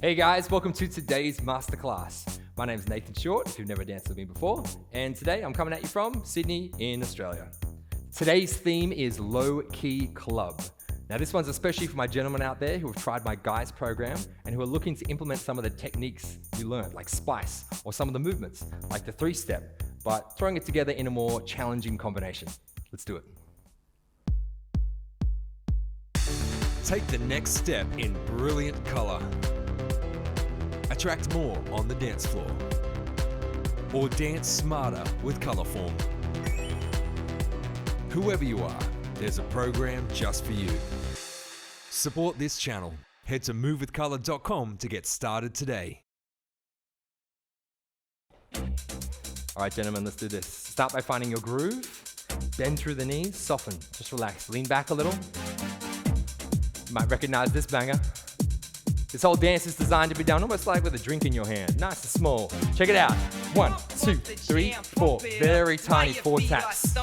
Hey guys, welcome to today's masterclass. My name is Nathan Short, if you've never danced with me before, and today I'm coming at you from Sydney in Australia. Today's theme is low-key club. Now this one's especially for my gentlemen out there who have tried my guys program and who are looking to implement some of the techniques you learned, like spice, or some of the movements, like the three-step, but throwing it together in a more challenging combination. Let's do it. Take the next step in brilliant color. Attract more on the dance floor. Or dance smarter with Colorform. Whoever you are, there's a program just for you. Support this channel. Head to movewithcolor.com to get started today. All right, gentlemen, let's do this. Start by finding your groove. Bend through the knees, soften, just relax. Lean back a little. You might recognize this banger. This whole dance is designed to be done almost like with a drink in your hand. Nice and small. Check it out. 1, 2, 3, 4. Very tiny 4 taps.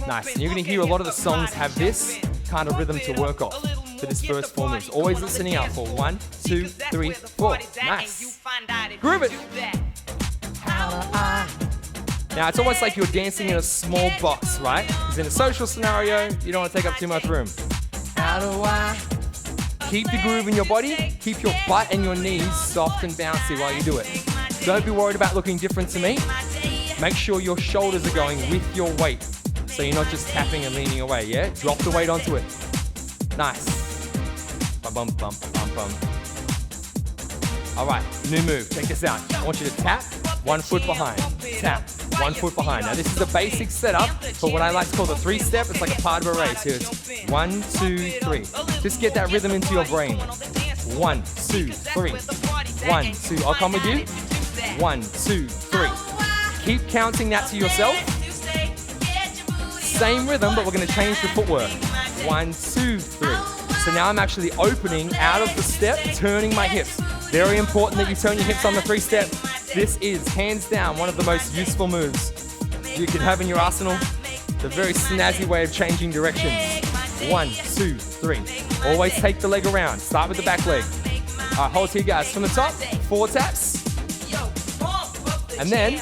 Nice. And you're going to hear a lot of the songs have this kind of rhythm to work off for this first 4 moves. Always listening out for 1, 2, 3, 4. Nice. Groove it. Now, it's almost like you're dancing in a small box, right? Because in a social scenario, you don't want to take up too much room. How do I keep the groove in your body? Keep your butt and your knees soft and bouncy while you do it. Don't be worried about looking different to me. Make sure your shoulders are going with your weight, so you're not just tapping and leaning away, yeah? Drop the weight onto it. Nice. Bum, bum, bum, bum, bum. All right, new move. Check this out. I want you to tap, 1 foot behind. Tap, 1 foot behind. Now, this is the basic setup for what I like to call the 3-step. It's like a part of a race. Here it's 1, 2, 3. Just get that rhythm into your brain. 1, 2, 3. 1, 2. I'll come with you. 1, 2, 3. Keep counting that to yourself. Same rhythm, but we're going to change the footwork. 1, 2, 3. So now I'm actually opening out of the step, turning my hips. Very important that you turn your hips on the 3-step. This is, hands down, one of the most useful moves you can have in your arsenal. It's a very snazzy way of changing directions. 1, 2, 3. Always take the leg around. Start with the back leg. All right, hold here, guys. From the top, 4 taps. And then,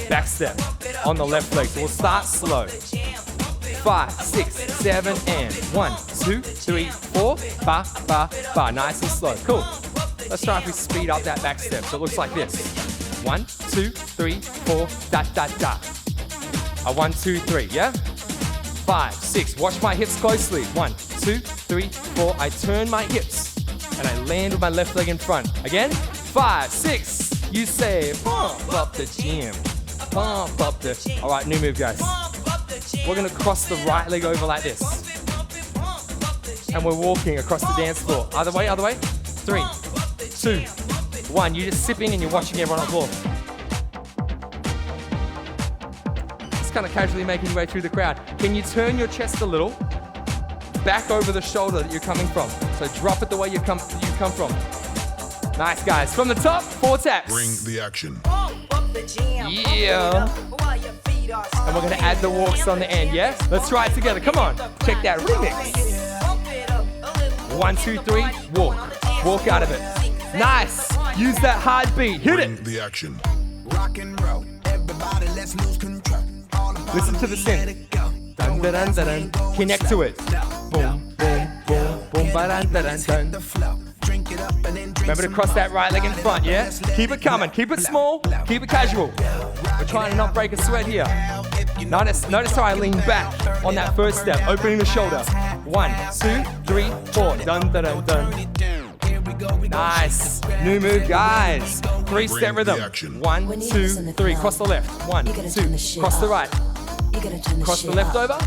back step on the left leg. So we'll start slow. 5, 6, 7, and 1, 2, 3, 4. Ba, ba, ba. Nice and slow. Cool. Let's try if we speed up that back step. So it looks like this. 1, 2, 3, 4, da, da, da. 1, 2, 3, yeah? 5, 6, watch my hips closely. 1, 2, 3, 4, I turn my hips and I land with my left leg in front. Again, 5, 6, you say, pump up the gym. Pump up the, all right, new move, guys. We're gonna cross the right leg over like this. And we're walking across the dance floor. Other way, 3, 2, 1. You're just sipping and you're watching everyone on the floor. Just kind of casually making your way through the crowd. Can you turn your chest a little back over the shoulder that you're coming from? So drop it the way you come from. Nice, guys. From the top, 4 taps. Bring the action. Yeah. And we're going to add the walks on the end, yeah? Let's try it together. Come on. Check that remix. 1, 2, 3, walk. Walk out of it. Nice. Use that hard beat. Hit it. Bring the action. Rock and roll. Everybody, let's lose control. Listen to the synth. Dun, dun, dun, dun, dun. Connect to it. Boom, boom, boom, boom, ba, dun, dun, dun, dun. Remember to cross that right leg in front, yeah? Keep it coming. Keep it small. Keep it casual. We're trying to not break a sweat here. Notice how I lean back on that first step, opening the shoulder. 1, 2, 3, 4. Dun, dun, dun, dun. Nice. New move, guys. 3-step rhythm. 1, 2, 3. Cross the left. 1, 2. Cross the right. Cross the left over.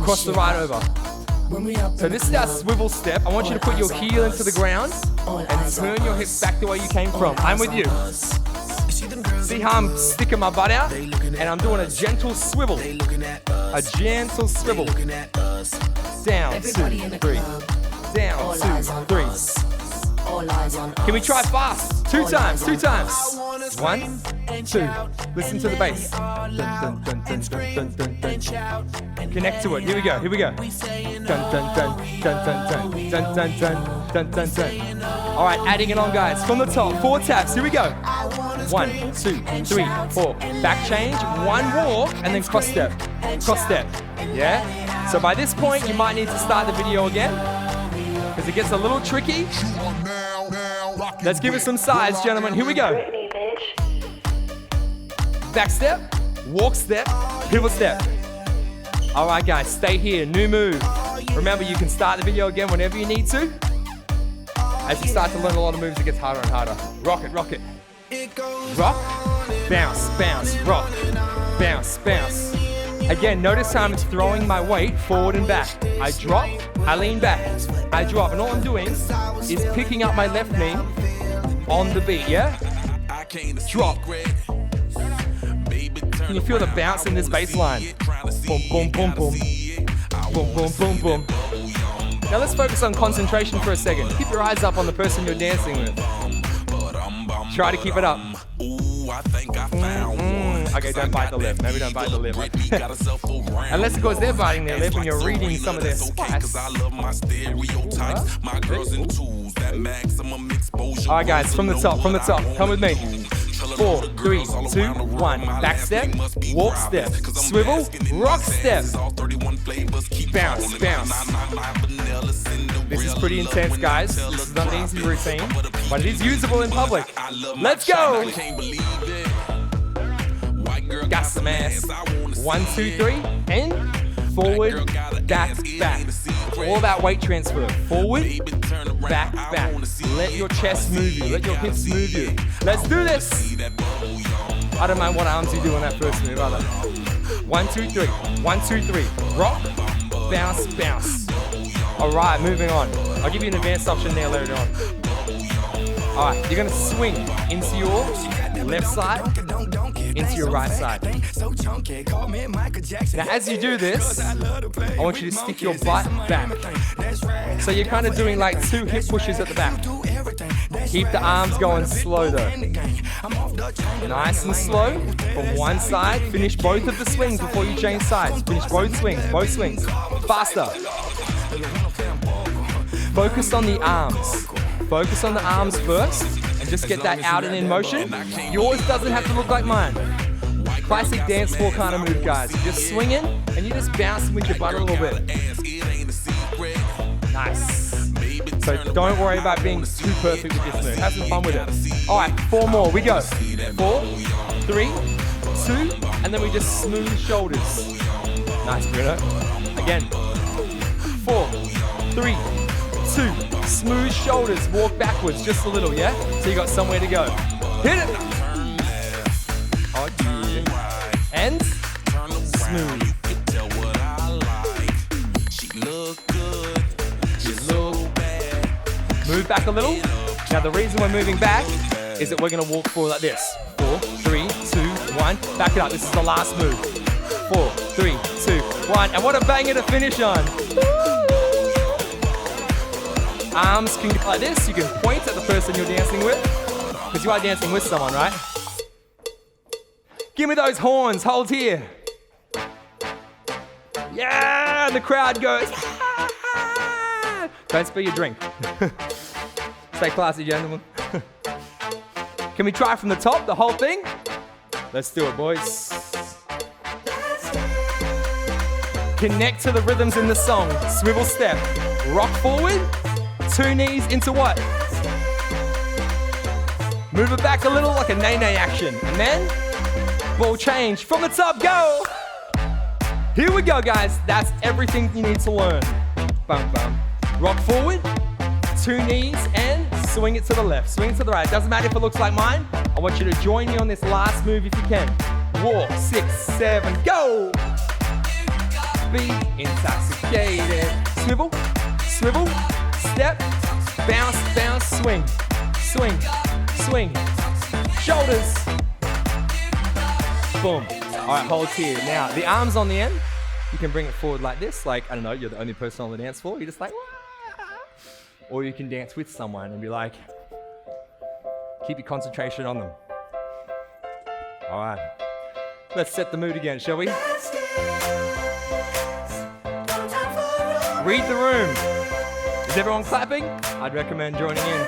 Cross the right over. So this is our swivel step. I want you to put your heel into the ground and turn your hips back the way you came from. I'm with you. See how I'm sticking my butt out? And I'm doing a gentle swivel. A gentle swivel. Down, 2, 3. Down, 2, 3. Can we try fast? Two times. 1, 2. Listen to the bass. Dun, dun, dun, dun, dun, dun, dun, dun. Connect to it. Here we go. Dun, dun, dun, dun, dun, dun, dun, dun, dun, dun, dun. All right, adding it on, guys. From the top, 4 taps. Here we go. 1, 2, 3, 4. Back change, 1 walk, and then cross step. Cross step. Yeah? So by this point, you might need to start the video again, because it gets a little tricky. Let's give it some size, gentlemen. Here we go. Back step, walk step, pivot step. All right, guys, stay here. New move. Remember, you can start the video again whenever you need to. As you start to learn a lot of moves, it gets harder and harder. Rock it, rock it. Rock, bounce, bounce, rock, bounce, bounce. Again, notice how I'm throwing my weight forward and back. I drop, I lean back, I drop, and all I'm doing is picking up my left knee on the beat, yeah? Drop. Can you feel the bounce in this bass line? Boom, boom, boom, boom. Boom, boom, boom, boom. Now let's focus on concentration for a second. Keep your eyes up on the person you're dancing with. Try to keep it up. Okay, don't bite the lip. Maybe don't bite the lip. Unless, of course, they're biting their lip and you're reading some of their spice. All right, guys, from the top. Come with me. 4, 3, 2, 1. Back step, walk step, swivel, rock step. Bounce, bounce. This is pretty intense, guys. This is not an easy routine, but it is usable in public. Let's go. Got some ass. 1, 2, 3, and forward, back, back. It's all about weight transfer. Forward, back, back. Let your chest move you. Let your hips move you. Let's do this. I don't mind what arms you do on that first move, either. 1, 2, 3. 1, 2, 3. Rock, bounce, bounce. All right, moving on. I'll give you an advanced option there later on. All right, you're gonna swing into your left side, into your right side. Now, as you do this, I want you to stick your butt back. So you're kind of doing like 2 hip pushes at the back. Keep the arms going slow though. Nice and slow from one side. Finish both of the swings before you change sides. Finish both swings. Faster. Focus on the arms. Focus on the arms first and just get that out and in motion. Yours doesn't have to look like mine. Classic dance floor kind of move, guys. You're just swinging and you're just bouncing with your butt a little bit. Nice. So don't worry about being too perfect with this move. Have some fun with it. All right, 4 more. We go. 4, 3, 2, and then we just smooth shoulders. Nice, Bruno. Again. 4, 3, 2, smooth shoulders. Walk backwards just a little, yeah? So you got somewhere to go. Hit it. Oh, yeah. And smooth. Move back a little. Now the reason we're moving back is that we're gonna walk forward like this. 4, 3, 2, 1. Back it up. This is the last move. 4, 3, 2, 1. And what a banger to finish on. Arms can go like this. You can point at the person you're dancing with, because you are dancing with someone, right? Give me those horns. Hold here. Yeah, and the crowd goes. Don't spill your drink. Stay classy, gentlemen. Can we try from the top, the whole thing? Let's do it, boys. Connect to the rhythms in the song. Swivel step. Rock forward. 2 knees into what? Move it back a little like a nay-nay action. And then, ball change. From the top, go! Here we go, guys. That's everything you need to learn. Bum, bum. Rock forward, 2 knees, and swing it to the left, swing it to the right. Doesn't matter if it looks like mine. I want you to join me on this last move if you can. Walk, 6, 7, go! Be intoxicated. Swivel, swivel, step, bounce, bounce, swing, swing, swing. Shoulders. Boom. All right, hold here. Now, the arms on the end, you can bring it forward like this. Like, I don't know, you're the only person on the dance floor. You're just like, wah! or you can dance with someone and be like, keep your concentration on them. All right, let's set the mood again, shall we? Read the room. Is everyone clapping? I'd recommend joining in.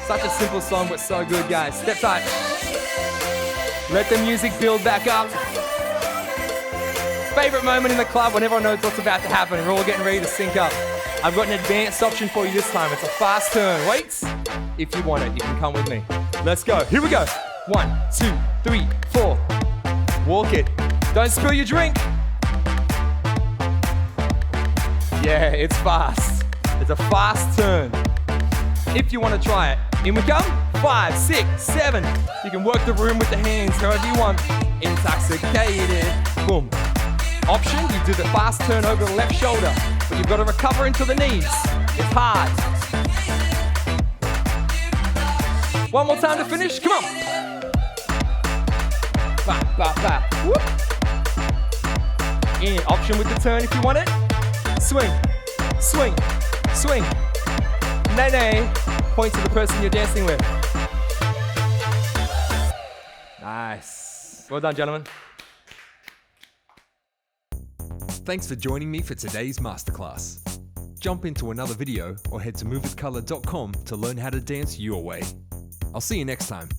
Such a simple song, but so good, guys. Step tight. Let the music build back up. Favorite moment in the club when everyone knows what's about to happen and we're all getting ready to sync up. I've got an advanced option for you this time. It's a fast turn. Weights, if you want it, you can come with me. Let's go. Here we go. 1, 2, 3, 4. Walk it. Don't spill your drink. Yeah, it's fast. It's a fast turn. If you want to try it, in we come. 5, 6, 7. You can work the room with the hands however you want. Intoxicated. Boom. Option, you do the fast turn over the left shoulder, but you've got to recover into the knees. It's hard. One more time to finish. Come on. Ba, ba, ba. Whoop. In. Option with the turn if you want it. Swing, swing, swing. Nay, nay. Point to the person you're dancing with. Nice. Well done, gentlemen. Thanks for joining me for today's masterclass. Jump into another video or head to movewithcolor.com to learn how to dance your way. I'll see you next time.